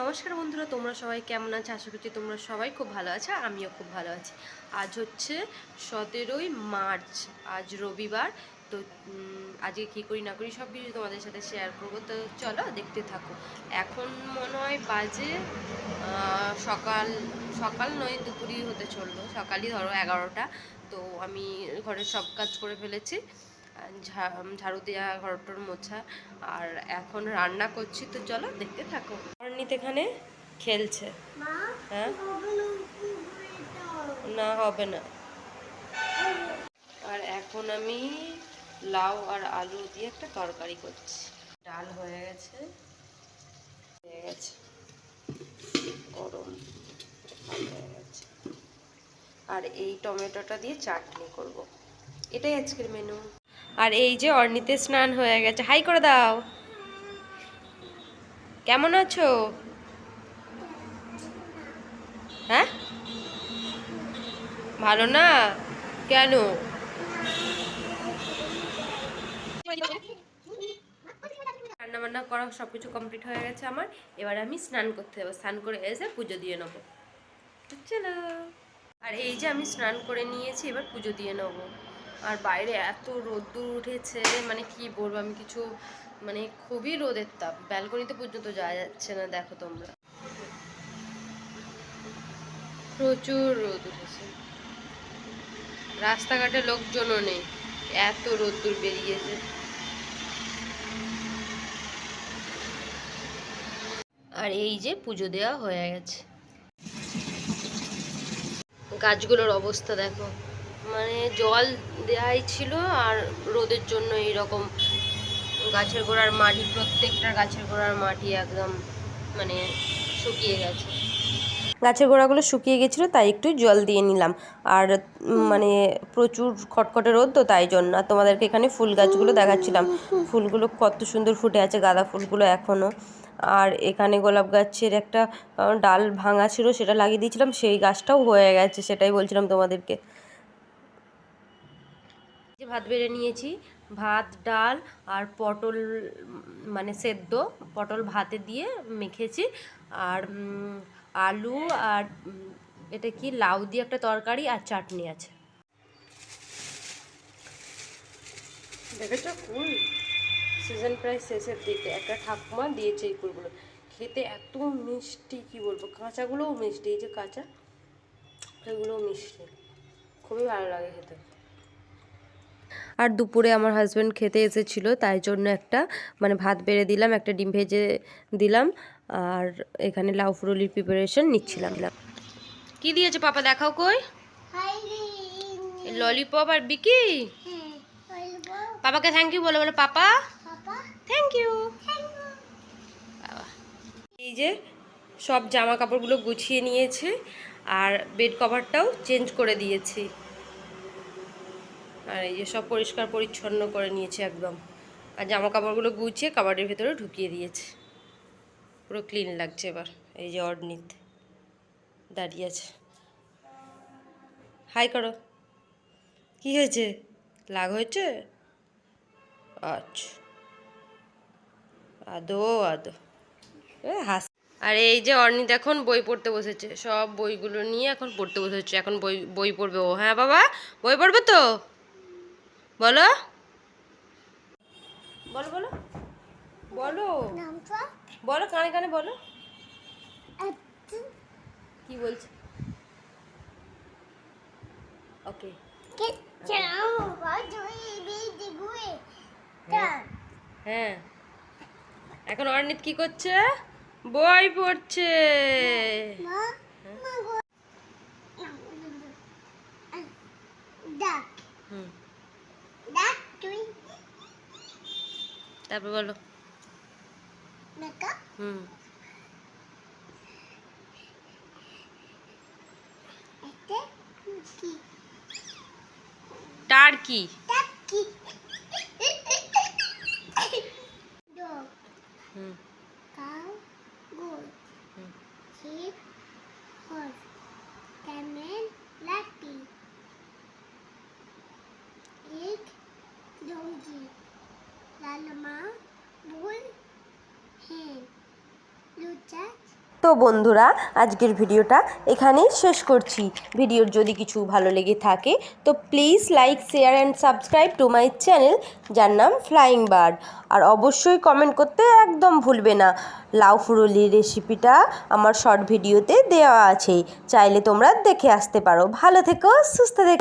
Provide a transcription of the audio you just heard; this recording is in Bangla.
নমস্কার বন্ধুরা, তোমরা সবাই কেমন আছো? আশা করছি তোমরা সবাই খুব ভালো আছো, আমিও খুব ভালো আছি। আজ হচ্ছে 17ই মার্চ, আজ রবিবার। তো আজকে কী করি না করি সব কিছু তোমাদের সাথে শেয়ার করবো, তো চলো দেখতে থাকো। এখন মনে হয় বাজে সকাল সকাল নয়, দুপুরই হতে চললো, সকালই ধরো 11টা। তো আমি ঘরের সব কাজ করে ফেলেছি, ঝাড়ু দেওয়া, ঘরটর মোছা, আর এখন রান্না করছি। তো চলো দেখতে থাকো। অর্ণিত এখানে খেলছে। হ্যাঁ, না হবে না। আর এখন আমি লাউ আর আলু দিয়ে একটা তরকারি করছি। ডাল হয়ে গেছে, গরম হয়ে গেছে। আর এই টমেটোটা দিয়ে চাটনি করব, এটাই আজকের মেনু। আর এই যে অর্ণিতে স্নান হয়ে গেছে, হাই করে দাও। কেমন আছো? হ্যাঁ, ভালো না? কেন? রান্না বান্না করা সবকিছু কমপ্লিট হয়ে গেছে আমার। এবার আমি স্নান করতে যাবো, স্নান করে এসে পুজো দিয়ে নেবো। চলো। আর এই যে আমি স্নান করে নিয়েছি, এবার পুজো দিয়ে নেবো। আর বাইরে এত রোদ্দুর উঠেছে, মানে কি বলবো, আমি কিছু মানে খুবই রোদের তাপ, ব্যালকনিতে পর্যন্ত যাওয়া যাচ্ছে না। দেখো তোমরা, প্রচুর রোদ উঠেছে, রাস্তাঘাটে লোকজনও নেই, এত রোদ্দুর বেরিয়েছে। আর এই যে পুজো দেওয়া হয়ে গেছে। গাছগুলোর অবস্থা দেখো, মানে জল দেওয়াই ছিল, আর রোদের জন্য এইরকম গাছের গোড়ার মাটি, প্রত্যেকটা গাছের গোড়ার মাটি একদম মানে শুকিয়ে গেছে। গাছের গোড়াগুলো শুকিয়ে গেছিলো, তাই একটু জল দিয়ে নিলাম। আর মানে প্রচুর খটখটে রোদ, তো তাই জন্য। আর তোমাদেরকে এখানে ফুল গাছগুলো দেখাচ্ছিলাম, ফুলগুলো কত সুন্দর ফুটে আছে, গাঁদা ফুলগুলো এখনও। আর এখানে গোলাপ গাছের একটা ডাল ভাঙা ছিল, সেটা লাগিয়ে দিয়েছিলাম, সেই গাছটাও হয়ে গেছে, সেটাই বলছিলাম তোমাদেরকে। যে ভাত বেড়ে নিয়েছি, ভাত, ডাল আর পটল, মানে সেদ্ধ পটল ভাতে দিয়ে মেখেছি। আর আলু আর এটা কি লাউ দিয়ে একটা তরকারি আর চাটনি আছে। দেখেছো ফুল, সিজন প্রায় শেষের দিকে একটা ঠাকুমা দিয়েছে এই ফুলগুলো, খেতে এত মিষ্টি, কি বলবো, কাঁচাগুলোও মিষ্টি, এই যে কাঁচা এগুলোও মিষ্টি, খুবই ভালো লাগে খেতে। আর দুপুরে আমার হাজব্যান্ড খেতে এসেছিলো, তাই জন্য একটা মানে ভাত বেড়ে দিলাম, একটা ডিম ভেজে দিলাম, আর এখানে লাউ ফুরুলির প্রিপারেশন নিচ্ছিলাম। কি দিয়েছে পাপা, দেখাও কই। ললিপপ আর বিকি। পাপাকে থ্যাংক ইউ বলো, বলো পাপা থ্যাংক ইউ। এই যে সব জামা কাপড়গুলো গুছিয়ে নিয়েছে, আর বেড কভারটাও চেঞ্জ করে দিয়েছি। আর এই যে সব পরিষ্কার পরিচ্ছন্ন করে নিয়েছে একদম, আর জামা কাপড়গুলো গুছিয়ে কাবাডের ভেতরে ঢুকিয়ে দিয়েছে, পুরো ক্লিন লাগছে এবার। এই যে অর্ণিত দাঁড়িয়ে আছে, হাই করো। কি হয়েছে, লাগ হয়েছে? আচ্ছা, আদো আদো হাস। আর এই যে অর্ণিত এখন বই পড়তে বসেছে, সব বইগুলো নিয়ে এখন পড়তে বসেছে, এখন বই বই পড়বে ও। হ্যাঁ বাবা, বই পড়বে তো, বলো বলো বলো বলো বলো, কানে কানে বলো কি বলছে। ওকে, হ্যাঁ, এখন অর্ণিত কি করছে, বই পড়ছে। তারপর বলো। হুম, টার্কি। হুম, लालमा बुल हैं लुचा তো বন্ধুরা, আজকের ভিডিওটা এখানেই শেষ করছি। ভিডিওর যদি কিছু ভালো লেগে থাকে তো please like, share and subscribe to my channel, যার নাম ফ্লাইং বার্ড। আর অবশ্যই কমেন্ট করতে একদম ভুলবে না। লাউ ফুরুলির রেসিপিটা আমার শর্ট ভিডিওতে দেওয়া আছে, চাইলে তোমরা দেখে আসতে পারো। ভালো থেকো, সুস্থ থেকো।